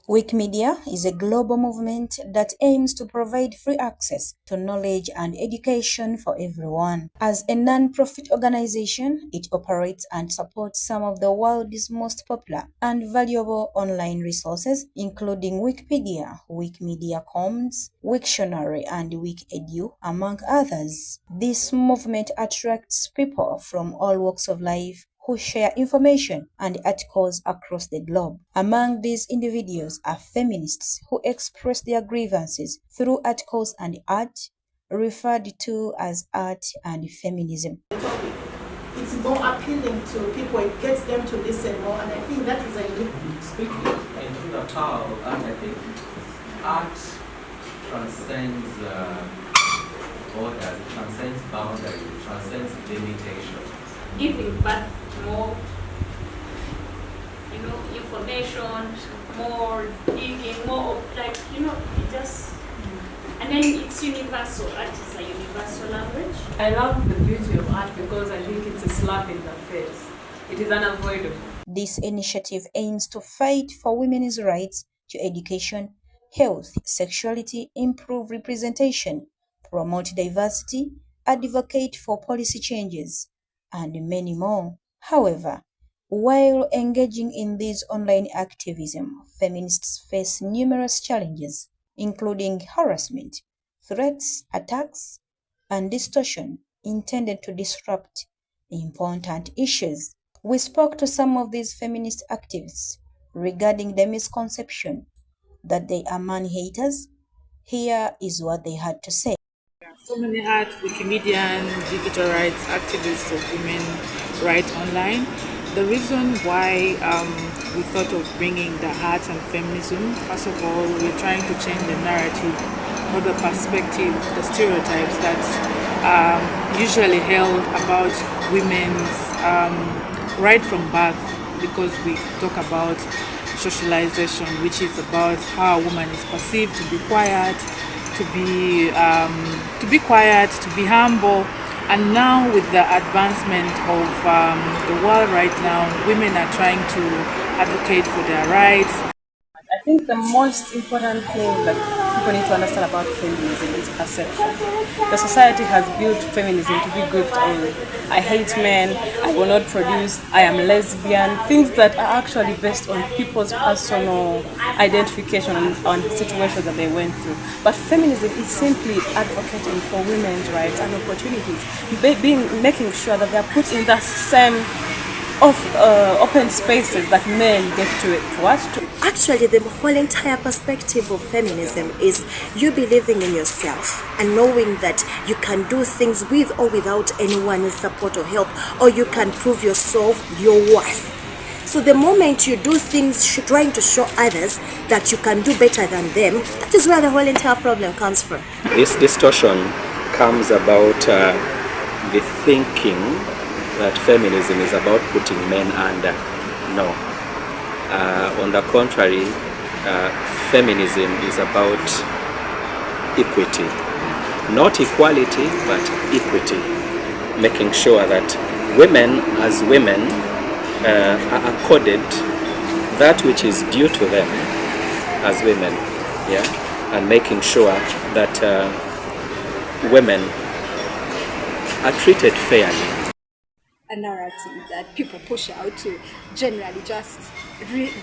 Wikimedia is a global movement that aims to provide free access to knowledge and education for everyone. As a non-profit organization, it operates and supports some of the world's most popular and valuable online resources, including Wikipedia, Wikimedia Commons, Wiktionary, and Wikidu, among others. This movement attracts people from all walks of life who share information and articles across the globe. Among these individuals are feminists who express their grievances through articles and art, referred to as art and feminism. It's more appealing to people, it gets them to listen more, and I think that is a unique. Speaking into the how, and I think art transcends borders, it transcends boundaries, it transcends limitations. Giving back more, information, more digging, more like, it just, and then it's universal. Art is a universal language. I love the beauty of art because I think it's a slap in the face. It is unavoidable. This initiative aims to fight for women's rights to education, health, sexuality, improve representation, promote diversity, advocate for policy changes, and many more. However, while engaging in this online activism, feminists face numerous challenges, including harassment, threats, attacks, and distortion intended to disrupt important issues. We spoke to some of these feminist activists regarding the misconception that they are man-haters. Here is what they had to say. So many art, Wikimedia and digital rights activists of women rights online. The reason why we thought of bringing the art and feminism, first of all, we're trying to change the narrative or the perspective, the stereotypes that's usually held about women's right from birth, because we talk about socialization, which is about how a woman is perceived to be quiet, to be quiet, to be humble. And now with the advancement of the world right now, women are trying to advocate for their rights. I think the most important thing that people need to understand about feminism is perception. The society has built feminism to be good only. I hate men, I will not produce, I am lesbian, things that are actually based on people's personal identification on situations that they went through. But feminism is simply advocating for women's rights and opportunities, making sure that they are put in the same open spaces that men get to Actually, the whole entire perspective of feminism is you believing in yourself and knowing that you can do things with or without anyone's support or help, or you can prove yourself your worth. So the moment you do things trying to show others that you can do better than them, that is where the whole entire problem comes from. This distortion comes about the thinking that feminism is about putting men under. No. On the contrary, feminism is about equity. Not equality, but equity. Making sure that women as women are accorded that which is due to them as women. Yeah? And making sure that women are treated fairly. A narrative that people push out to generally just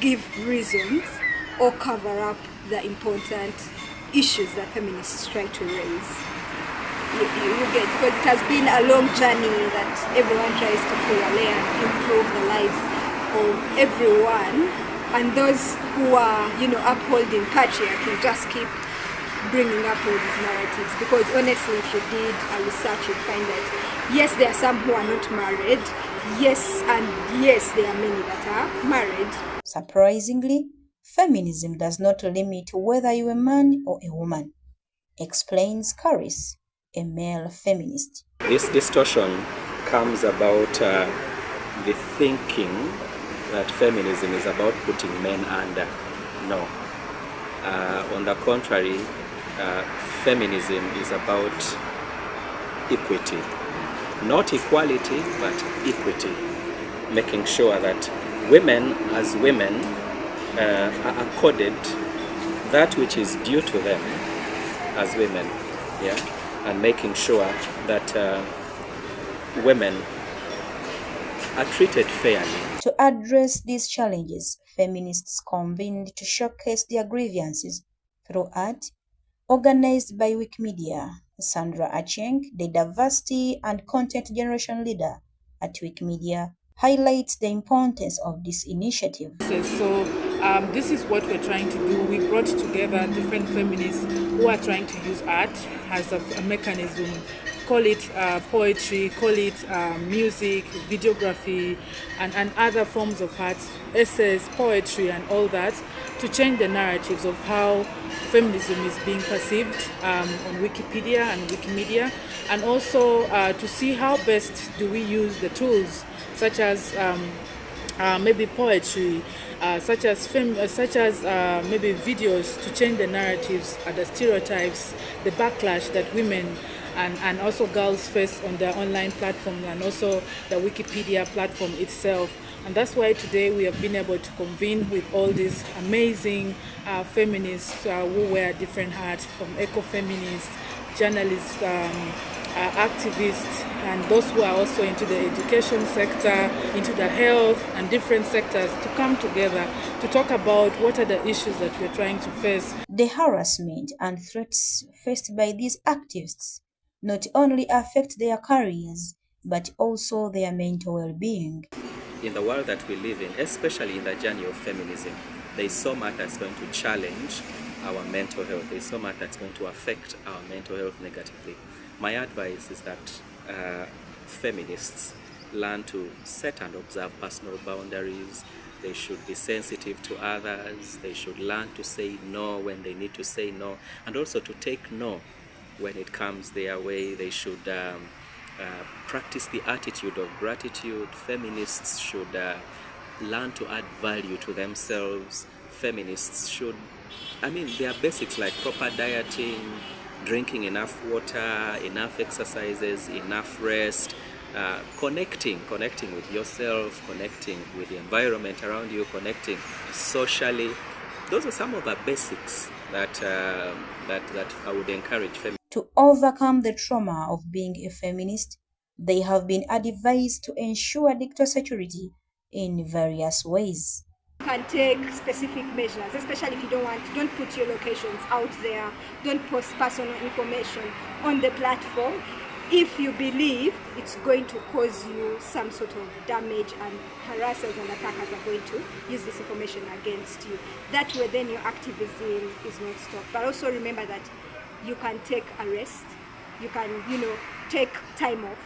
give reasons or cover up the important issues that feminists try to raise. You get, because it has been a long journey that everyone tries to pull a layer and improve the lives of everyone, and those who are upholding patriarchy just keep bringing up all these narratives, because honestly, if you did a research, you'd find that yes, there are some who are not married, yes, and yes, there are many that are married. Surprisingly, feminism does not limit whether you're a man or a woman, explains Caris, a male feminist. This distortion comes about the thinking that feminism is about putting men under. No. On the contrary, feminism is about equity. Not equality, but equity. Making sure that women as women accorded that which is due to them as women, yeah, and making sure that women are treated fairly. To address these challenges, feminists convened to showcase their grievances through art, organized by Wikimedia. Sandra Acheng, the diversity and content generation leader at Wikimedia, highlights the importance of this initiative. So this is what we're trying to do. We brought together different feminists who are trying to use art as a mechanism. Call it poetry, call it music, videography, and other forms of art, essays, poetry, and all that, to change the narratives of how feminism is being perceived on Wikipedia and Wikimedia, and also to see how best do we use the tools such as maybe poetry, such as maybe videos, to change the narratives, the stereotypes, the backlash that women and also girls face on their online platform, and also the Wikipedia platform itself. And that's why today we have been able to convene with all these amazing feminists who wear different hats, from eco-feminists, journalists, activists, and those who are also into the education sector, into the health and different sectors, to come together to talk about what are the issues that we're trying to face. The harassment and threats faced by these activists not only affect their careers, but also their mental well-being. In the world that we live in, especially in the journey of feminism, there is so much that's going to challenge our mental health. There is so much that's going to affect our mental health negatively. My advice is that feminists learn to set and observe personal boundaries. They should be sensitive to others. They should learn to say no when they need to say no, and also to take no when it comes their way. They should practice the attitude of gratitude. Feminists should learn to add value to themselves. Feminists should, there are basics like proper dieting, drinking enough water, enough exercises, enough rest, connecting with yourself, connecting with the environment around you, connecting socially. Those are some of the basics that I would encourage feminists. To overcome the trauma of being a feminist, they have been advised to ensure digital security in various ways. You can take specific measures, especially if you don't put your locations out there, don't post personal information on the platform if you believe it's going to cause you some sort of damage, and harassers and attackers are going to use this information against you. That way then your activism is not stopped. But also remember that you can take a rest, you can, take time off.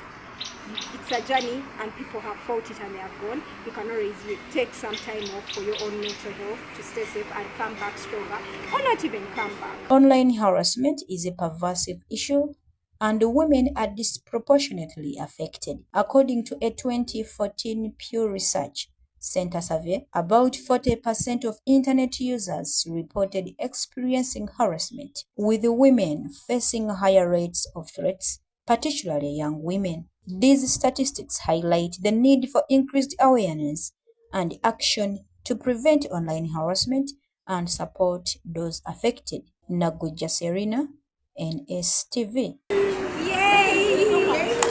It's a journey and people have fought it and they have gone. You can always take some time off for your own mental health to stay safe and come back stronger, or not even come back. Online harassment is a pervasive issue, and women are disproportionately affected. According to a 2014 Pew Research Center survey, about 40% of internet users reported experiencing harassment, with women facing higher rates of threats, particularly young women. These statistics highlight the need for increased awareness and action to prevent online harassment and support those affected. Naguja Serena, NSTV.